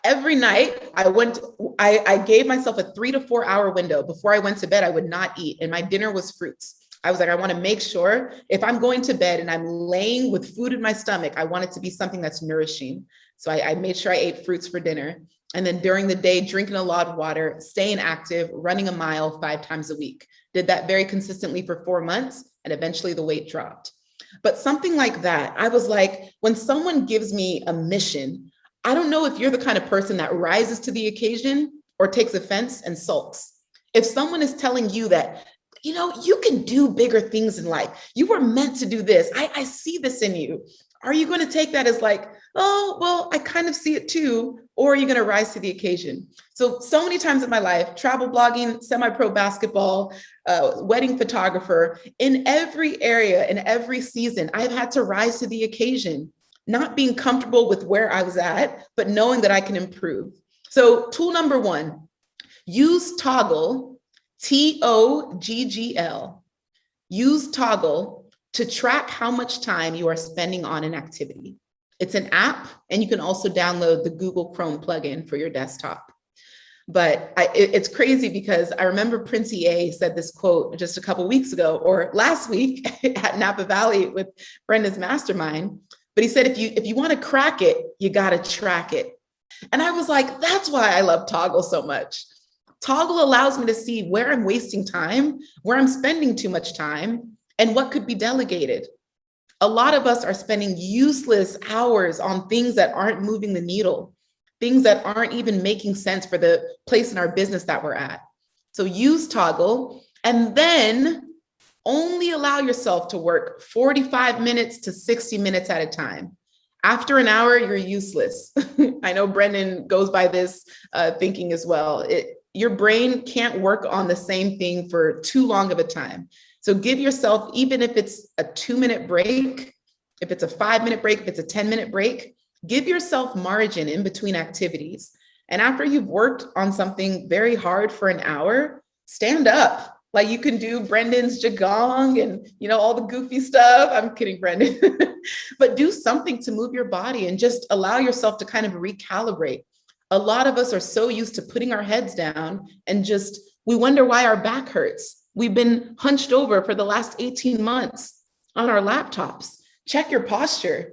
every night I gave myself a 3 to 4 hour window. Before I went to bed, I would not eat, and my dinner was fruits. I was like, I want to make sure if I'm going to bed and I'm laying with food in my stomach, I want it to be something that's nourishing. So I made sure I ate fruits for dinner. And then during the day, drinking a lot of water, staying active, running a mile 5 times a week. Did that very consistently for 4 months, and eventually the weight dropped. But something like that, I was like, when someone gives me a mission, I don't know if you're the kind of person that rises to the occasion or takes offense and sulks. If someone is telling you that, you can do bigger things in life, you were meant to do this, I see this in you. Are you going to take that as like, oh, well, I kind of see it too, or are you going to rise to the occasion? So many times in my life, travel blogging, semi-pro basketball, wedding photographer, in every area, in every season, I've had to rise to the occasion, not being comfortable with where I was at, but knowing that I can improve. So tool number 1, use Toggl, Toggl. Use Toggl to track how much time you are spending on an activity. It's an app, and you can also download the Google Chrome plugin for your desktop. But it's crazy because I remember Prince EA said this quote just a couple weeks ago, or last week at Napa Valley with Brenda's mastermind. But he said, if you want to crack it, you got to track it. And I was like, that's why I love Toggl so much. Toggl allows me to see where I'm wasting time, where I'm spending too much time, and what could be delegated. A lot of us are spending useless hours on things that aren't moving the needle, things that aren't even making sense for the place in our business that we're at. So use Toggl, and then only allow yourself to work 45 minutes to 60 minutes at a time. After an hour, you're useless. I know Brendan goes by this thinking as well. Your brain can't work on the same thing for too long of a time. So give yourself, even if it's a 2-minute break, if it's a 5-minute break, if it's a 10-minute break, give yourself margin in between activities. And after you've worked on something very hard for an hour, stand up. Like you can do Brendan's Qigong and all the goofy stuff. I'm kidding, Brendan. But do something to move your body and just allow yourself to kind of recalibrate. A lot of us are so used to putting our heads down and we wonder why our back hurts. We've been hunched over for the last 18 months on our laptops. Check your posture,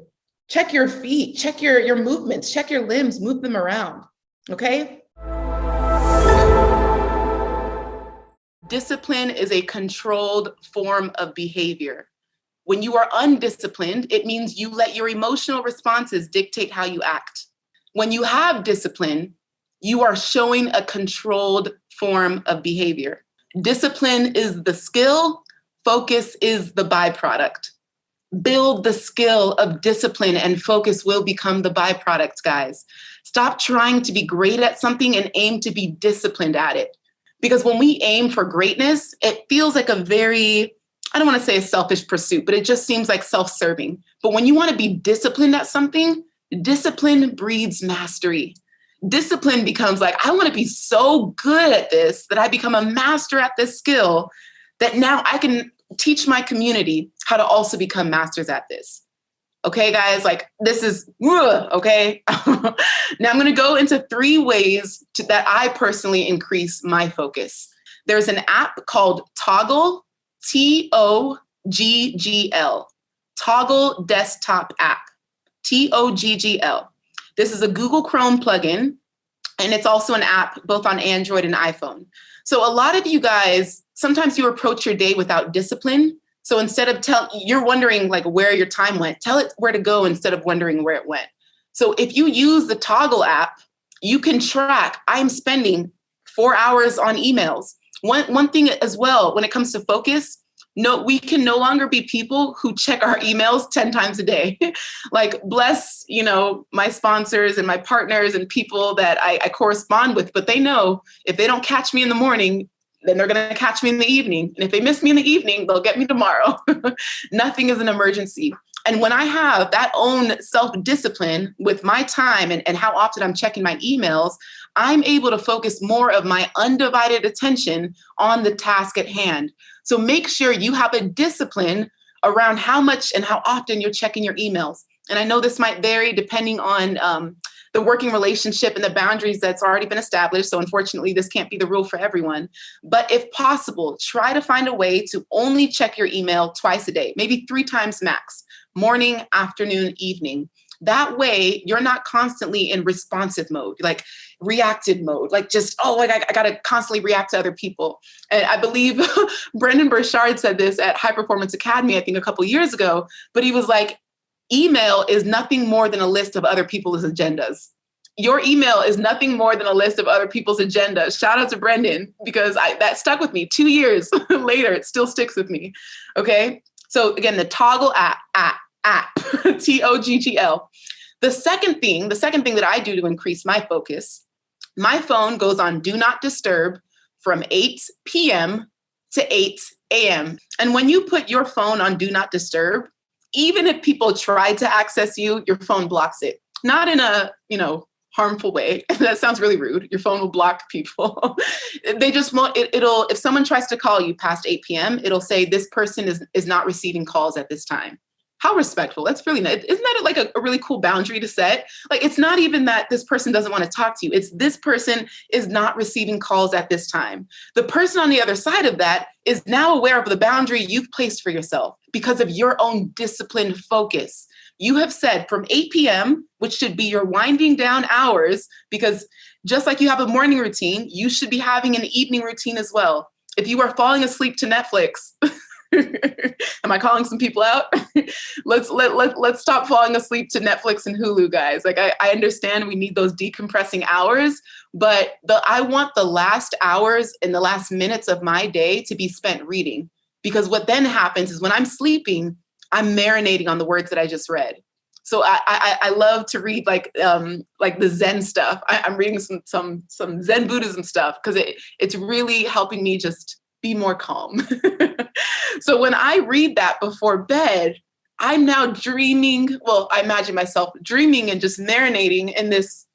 check your feet, check your movements, check your limbs, move them around, okay? Discipline is a controlled form of behavior. When you are undisciplined, it means you let your emotional responses dictate how you act. When you have discipline, you are showing a controlled form of behavior. Discipline is the skill, focus is the byproduct. Build the skill of discipline, and focus will become the byproduct, guys. Stop trying to be great at something and aim to be disciplined at it. Because when we aim for greatness, it feels like a very, I don't want to say a selfish pursuit, but it just seems like self-serving. But when you want to be disciplined at something, discipline breeds mastery. Discipline becomes like, I want to be so good at this that I become a master at this skill that now I can teach my community how to also become masters at this. Okay, guys, like this is, okay. Now I'm going to go into 3 ways that I personally increase my focus. There's an app called Toggl, Toggl, Toggl desktop app, Toggl. This is a Google Chrome plugin, and it's also an app both on Android and iPhone. So a lot of you guys, sometimes you approach your day without discipline. So instead of you're wondering like where your time went, tell it where to go instead of wondering where it went. So if you use the Toggl app, you can track, I'm spending 4 hours on emails. One thing as well, when it comes to focus, no, we can no longer be people who check our emails 10 times a day. Like bless, my sponsors and my partners and people that I correspond with, but they know if they don't catch me in the morning, then they're going to catch me in the evening. And if they miss me in the evening, they'll get me tomorrow. Nothing is an emergency. And when I have that own self-discipline with my time and how often I'm checking my emails, I'm able to focus more of my undivided attention on the task at hand. So make sure you have a discipline around how much and how often you're checking your emails. And I know this might vary depending on the working relationship and the boundaries that's already been established. So unfortunately, this can't be the rule for everyone. But if possible, try to find a way to only check your email twice a day, maybe 3 times max, morning, afternoon, evening. That way, you're not constantly in responsive mode, like reactive mode, like just, I got to constantly react to other people. And I believe BURCHARD said this at High Performance Academy, I think a couple of years ago, but he was like, email is nothing more than a list of other people's agendas. Your email is nothing more than a list of other people's agendas. Shout out to Brendan, because that stuck with me 2 years later. It still sticks with me. Okay. So again, the Toggl app, Toggl. The second thing that I do to increase my focus, my phone goes on do not disturb from 8 p.m. to 8 a.m. And when you put your phone on do not disturb, even if people try to access you, your phone blocks it. Not in a, harmful way. That sounds really rude. Your phone will block people. They just won't, it'll, if someone tries to call you past 8 p.m., it'll say this person is not receiving calls at this time. How respectful. That's really nice. Isn't that like a really cool boundary to set? Like, it's not even that this person doesn't want to talk to you. It's this person is not receiving calls at this time. The person on the other side of that is now aware of the boundary you've placed for yourself because of your own disciplined focus. You have said from 8 p.m., which should be your winding down hours, because just like you have a morning routine, you should be having an evening routine as well. If you are falling asleep to Netflix, am I calling some people out? Let's stop falling asleep to Netflix and Hulu, guys. Like I understand we need those decompressing hours, but I want the last hours and the last minutes of my day to be spent reading, because what then happens is when I'm sleeping, I'm marinating on the words that I just read. So I love to read like the Zen stuff. I'm reading some Zen Buddhism stuff because it's really helping me just be more calm. So when I read that before bed, I'm now dreaming. Well, I imagine myself dreaming and just marinating in this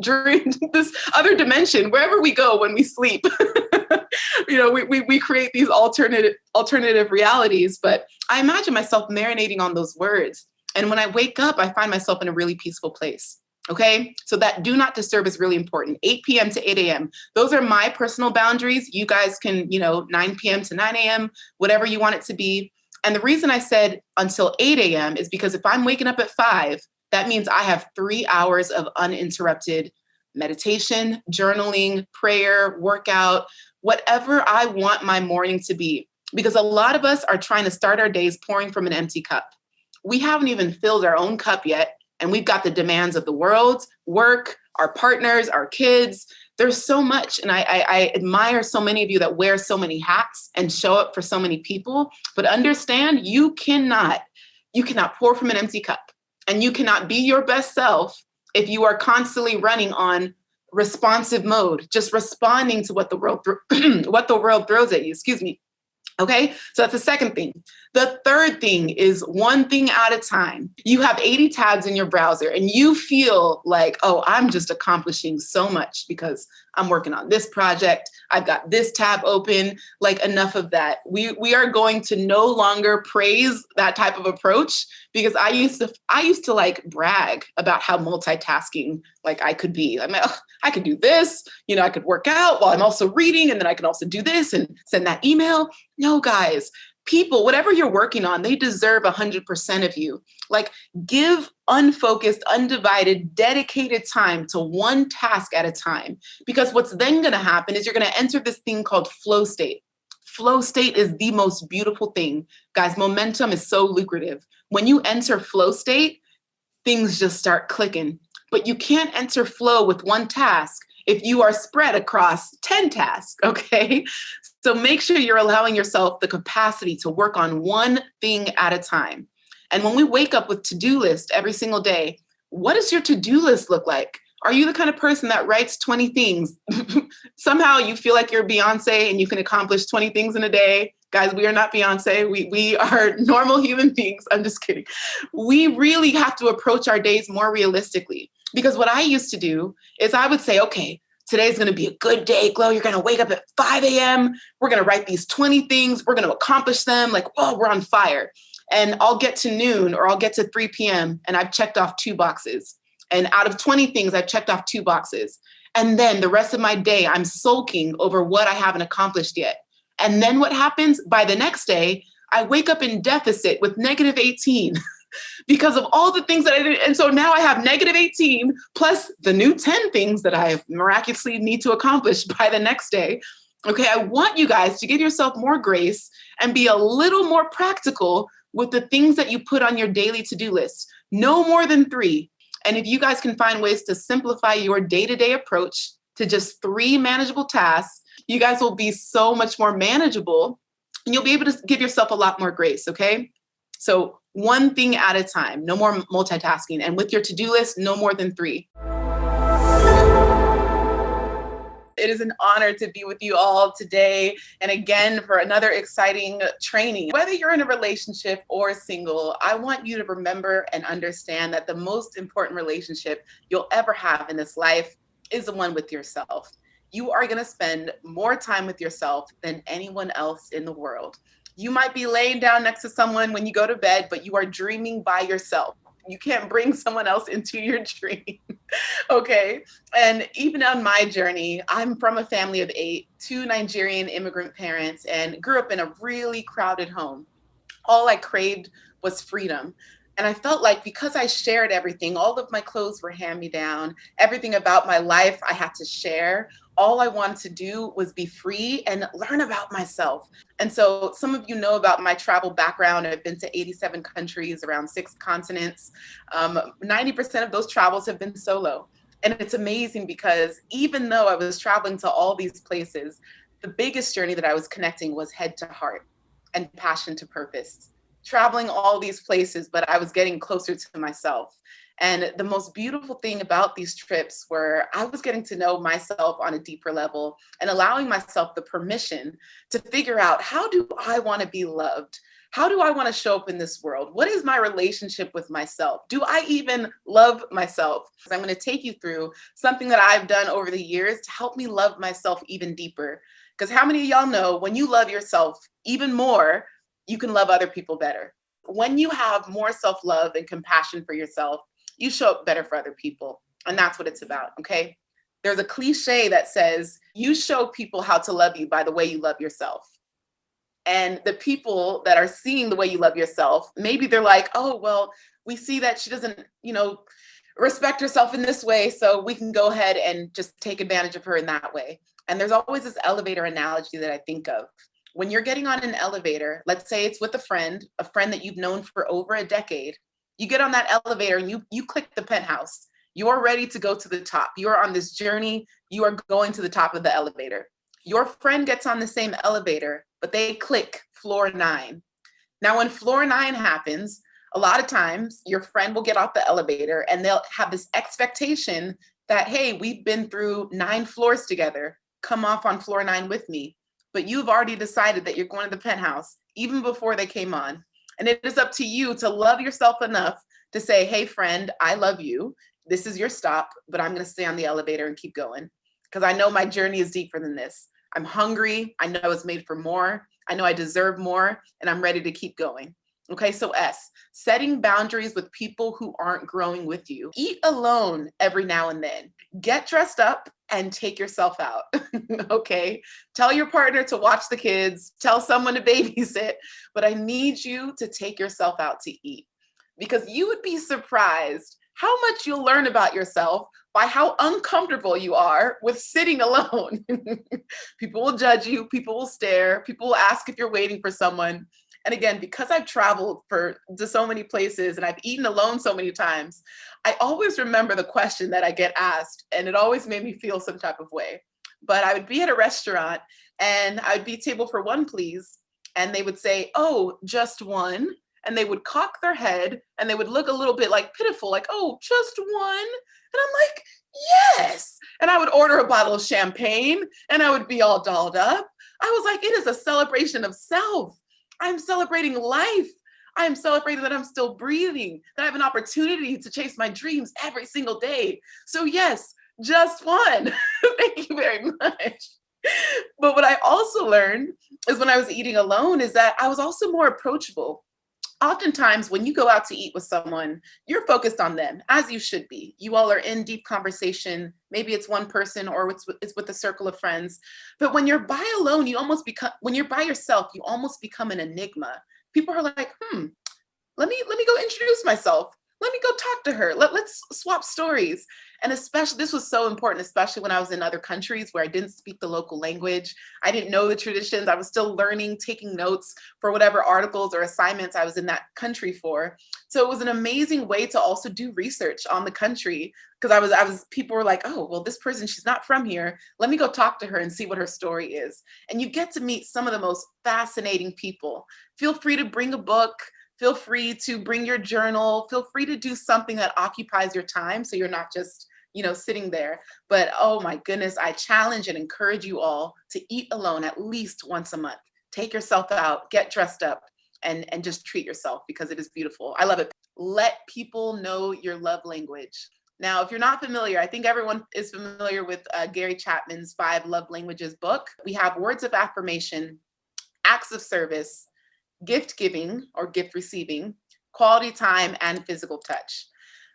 dream, this other dimension, wherever we go when we sleep. We create these alternative realities, but I imagine myself marinating on those words. And when I wake up, I find myself in a really peaceful place. Okay. So that do not disturb is really important. 8 p.m. to 8 a.m. Those are my personal boundaries. You guys can, 9 p.m. to 9 a.m., whatever you want it to be. And the reason I said until 8 a.m. is because if I'm waking up at 5, that means I have 3 hours of uninterrupted meditation, journaling, prayer, workout, whatever I want my morning to be. Because a lot of us are trying to start our days pouring from an empty cup. We haven't even filled our own cup yet. And we've got the demands of the world, work, our partners, our kids. there's so much. And I admire so many of you that wear so many hats and show up for so many people, but understand you cannot pour from an empty cup, and you cannot be your best self if you are constantly running on responsive mode, just responding to what the world throws at you, excuse me. Okay, so that's the second thing. The third thing is one thing at a time. You have 80 tabs in your browser and you feel like, oh, I'm just accomplishing so much because I'm working on this project. I've got this tab open. Like, enough of that. We are going to no longer praise that type of approach, because I used to like brag about how multitasking like I could be. I mean, oh, I could do this, I could work out while I'm also reading, and then I can also do this and send that email. No, guys, people, whatever you're working on, they deserve 100% of you. Like, give unfocused, undivided, dedicated time to one task at a time. Because what's then going to happen is you're going to enter this thing called flow state. Flow state is the most beautiful thing. Guys, momentum is so lucrative. When you enter flow state, things just start clicking. But you can't enter flow with one task if you are spread across 10 tasks, okay? So make sure you're allowing yourself the capacity to work on one thing at a time. And when we wake up with to-do list every single day, what does your to-do list look like? Are you the kind of person that writes 20 things? Somehow you feel like you're Beyonce and you can accomplish 20 things in a day. Guys, we are not Beyonce. We are normal human beings. I'm just kidding. We really have to approach our days more realistically. Because what I used to do is I would say, okay, today's going to be a good day, Glo. You're going to wake up at 5 a.m. We're going to write these 20 things. We're going to accomplish them. Like, oh, we're on fire. And I'll get to noon or I'll get to 3 p.m. and I've checked off 2 boxes. And out of 20 things, I've checked off 2 boxes. And then the rest of my day, I'm sulking over what I haven't accomplished yet. And then what happens? By the next day, I wake up in deficit with negative 18 because of all the things that I did. And so now I have negative 18 plus the new 10 things that I miraculously need to accomplish by the next day. Okay, I want you guys to give yourself more grace and be a little more practical with the things that you put on your daily to-do list. No more than 3. And if you guys can find ways to simplify your day-to-day approach to just 3 manageable tasks, you guys will be so much more manageable and you'll be able to give yourself a lot more grace, okay? So one thing at a time, no more multitasking. And with your to-do list, no more than 3. It is an honor to be with you all today. And again, for another exciting training. Whether you're in a relationship or single, I want you to remember and understand that the most important relationship you'll ever have in this life is the one with yourself. You are going to spend more time with yourself than anyone else in the world. You might be laying down next to someone when you go to bed, but you are dreaming by yourself. You can't bring someone else into your dream. Okay. And even on my journey, I'm from a family of 8, 2 Nigerian immigrant parents, and grew up in a really crowded home. All I craved was freedom. And I felt like because I shared everything, all of my clothes were hand-me-down, everything about my life I had to share. All I wanted to do was be free and learn about myself. And so some of you know about my travel background. I've been to 87 countries, around 6 continents. 90% of those travels have been solo. And it's amazing because even though I was traveling to all these places, the biggest journey that I was connecting was head to heart and passion to purpose. Traveling all these places, but I was getting closer to myself. And the most beautiful thing about these trips were I was getting to know myself on a deeper level and allowing myself the permission to figure out, how do I want to be loved? How do I want to show up in this world? What is my relationship with myself? Do I even love myself? I'm going to take you through something that I've done over the years to help me love myself even deeper. Because how many of y'all know when you love yourself even more, you can love other people better? When you have more self-love and compassion for yourself, you show up better for other people. And that's what it's about, okay? There's a cliche that says, you show people how to love you by the way you love yourself. And the people that are seeing the way you love yourself, maybe they're like, oh, well, we see that she doesn't, respect herself in this way, so we can go ahead and just take advantage of her in that way. And there's always this elevator analogy that I think of. When you're getting on an elevator, let's say it's with a friend that you've known for over a decade, you get on that elevator and you click the penthouse. You're ready to go to the top. You are on this journey. You are going to the top of the elevator. Your friend gets on the same elevator, but they click floor 9. Now, when floor 9 happens, a lot of times your friend will get off the elevator and they'll have this expectation that, hey, we've been through 9 floors together. Come off on floor 9 with me. But you've already decided that you're going to the penthouse even before they came on. And it is up to you to love yourself enough to say, hey, friend, I love you. This is your stop, but I'm going to stay on the elevator and keep going because I know my journey is deeper than this. I'm hungry. I know I was made for more. I know I deserve more, and I'm ready to keep going. Okay, so S, setting boundaries with people who aren't growing with you. Eat alone every now and then. Get dressed up and take yourself out. Okay, tell your partner to watch the kids, tell someone to babysit, but I need you to take yourself out to eat because you would be surprised how much you'll learn about yourself by how uncomfortable you are with sitting alone. People will judge you, people will stare, people will ask if you're waiting for someone. And again, because I've traveled to so many places and I've eaten alone so many times, I always remember the question that I get asked, and it always made me feel some type of way. But I would be at a restaurant and I would be table for one, please. And they would say, oh, just one. And they would cock their head and they would look a little bit like pitiful, like, oh, just one. And I'm like, yes. And I would order a bottle of champagne and I would be all dolled up. I was like, it is a celebration of self. I'm celebrating life. I am celebrating that I'm still breathing, that I have an opportunity to chase my dreams every single day. So yes, just one. Thank you very much. But what I also learned is when I was eating alone is that I was also more approachable. Oftentimes when you go out to eat with someone, you're focused on them, as you should be. You all are in deep conversation. Maybe it's one person or it's with a circle of friends. But when you're by alone, when you're by yourself, you almost become an enigma. People are like, let me go introduce myself. Let me go talk to her. Let's swap stories. And especially, this was so important, especially when I was in other countries where I didn't speak the local language. I didn't know the traditions. I was still learning, taking notes for whatever articles or assignments I was in that country for. So it was an amazing way to also do research on the country because people were like, oh, well, this person, she's not from here. Let me go talk to her and see what her story is. And you get to meet some of the most fascinating people. Feel free to bring a book. Feel free to bring your journal. Feel free to do something that occupies your time so you're not just, sitting there. But oh my goodness, I challenge and encourage you all to eat alone at least once a month. Take yourself out, get dressed up, and just treat yourself because it is beautiful. I love it. Let people know your love language. Now, if you're not familiar, I think everyone is familiar with Gary Chapman's 5 Love Languages book. We have words of affirmation, acts of service, gift giving or gift receiving, quality time, and physical touch.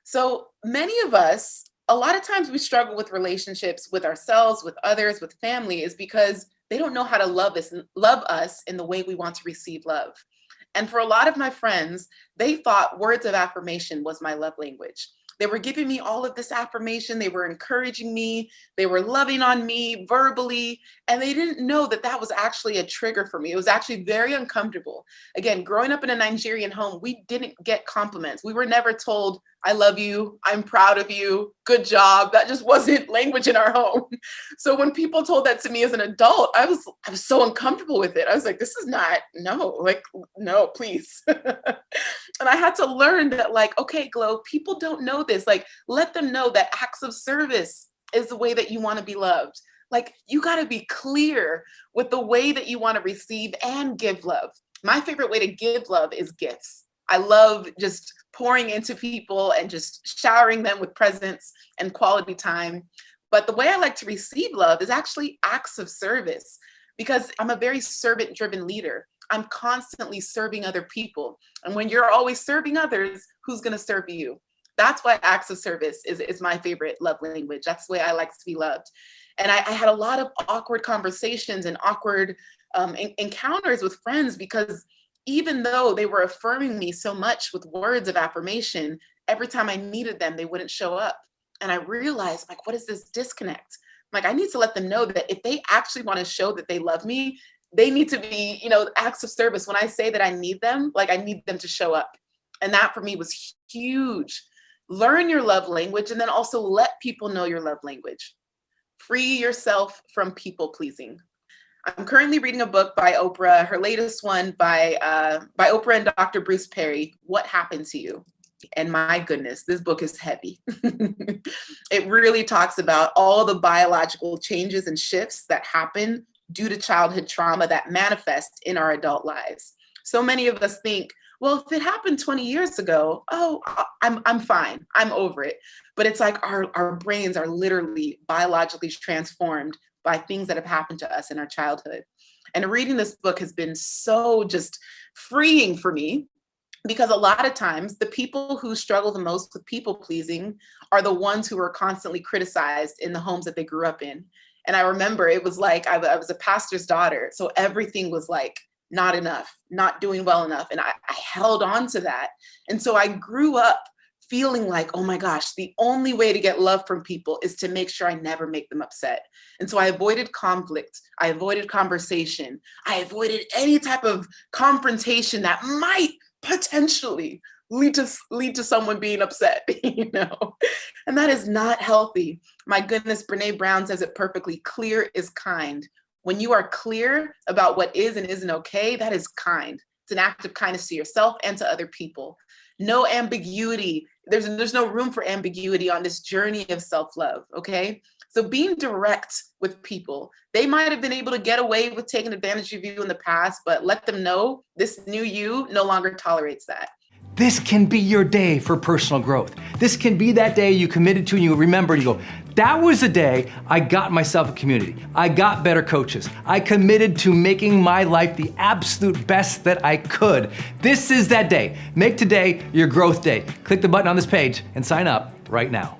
So many of us, a lot of times we struggle with relationships with ourselves, with others, with family, is because they don't know how to love us in the way we want to receive love. And for a lot of my friends, they thought words of affirmation was my love language. They were giving me all of this affirmation. They were encouraging me. They were loving on me verbally. And they didn't know that that was actually a trigger for me. It was actually very uncomfortable. Again, growing up in a Nigerian home, we didn't get compliments. We were never told, I love you, I'm proud of you, good job. That just wasn't language in our home. So when people told that to me as an adult, I was so uncomfortable with it. I was like, this is not, no, please. And I had to learn that, okay, Glow, people don't know this. Let them know that acts of service is the way that you want to be loved. You got to be clear with the way that you want to receive and give love. My favorite way to give love is gifts. I love just pouring into people and just showering them with presents and quality time. But the way I like to receive love is actually acts of service because I'm a very servant-driven leader. I'm constantly serving other people. And when you're always serving others, who's going to serve you? That's why acts of service is my favorite love language. That's the way I like to be loved. And I had a lot of awkward conversations and awkward encounters with friends because even though they were affirming me so much with words of affirmation, every time I needed them, they wouldn't show up. And I realized, what is this disconnect? I need to let them know that if they actually want to show that they love me, they need to be, acts of service. When I say that I need them, I need them to show up. And that for me was huge. Learn your love language, and then also let people know your love language. Free yourself from people pleasing. I'm currently reading a book by Oprah, her latest one by Oprah and Dr. Bruce Perry, What Happened to You? And my goodness, this book is heavy. It really talks about all the biological changes and shifts that happen due to childhood trauma that manifest in our adult lives. So many of us think, well, if it happened 20 years ago, oh, I'm fine, I'm over it. But it's like our brains are literally biologically transformed by things that have happened to us in our childhood. And reading this book has been so just freeing for me, because a lot of times the people who struggle the most with people pleasing are the ones who are constantly criticized in the homes that they grew up in. And I remember it was like, I was a pastor's daughter, so everything was like, not enough, not doing well enough. And I held on to that. And so I grew up feeling like, oh my gosh, the only way to get love from people is to make sure I never make them upset. And so I avoided conflict. I avoided conversation. I avoided any type of confrontation that might potentially lead to someone being upset, you know? And that is not healthy. My goodness, Brene Brown says it perfectly. Clear is kind. When you are clear about what is and isn't okay, that is kind. It's an act of kindness to yourself and to other people. No ambiguity. There's no room for ambiguity on this journey of self-love, okay? So being direct with people, they might have been able to get away with taking advantage of you in the past, but let them know this new you no longer tolerates that. This can be your day for personal growth. This can be that day you committed to and you remember and you go, that was the day I got myself a community. I got better coaches. I committed to making my life the absolute best that I could. This is that day. Make today your growth day. Click the button on this page and sign up right now.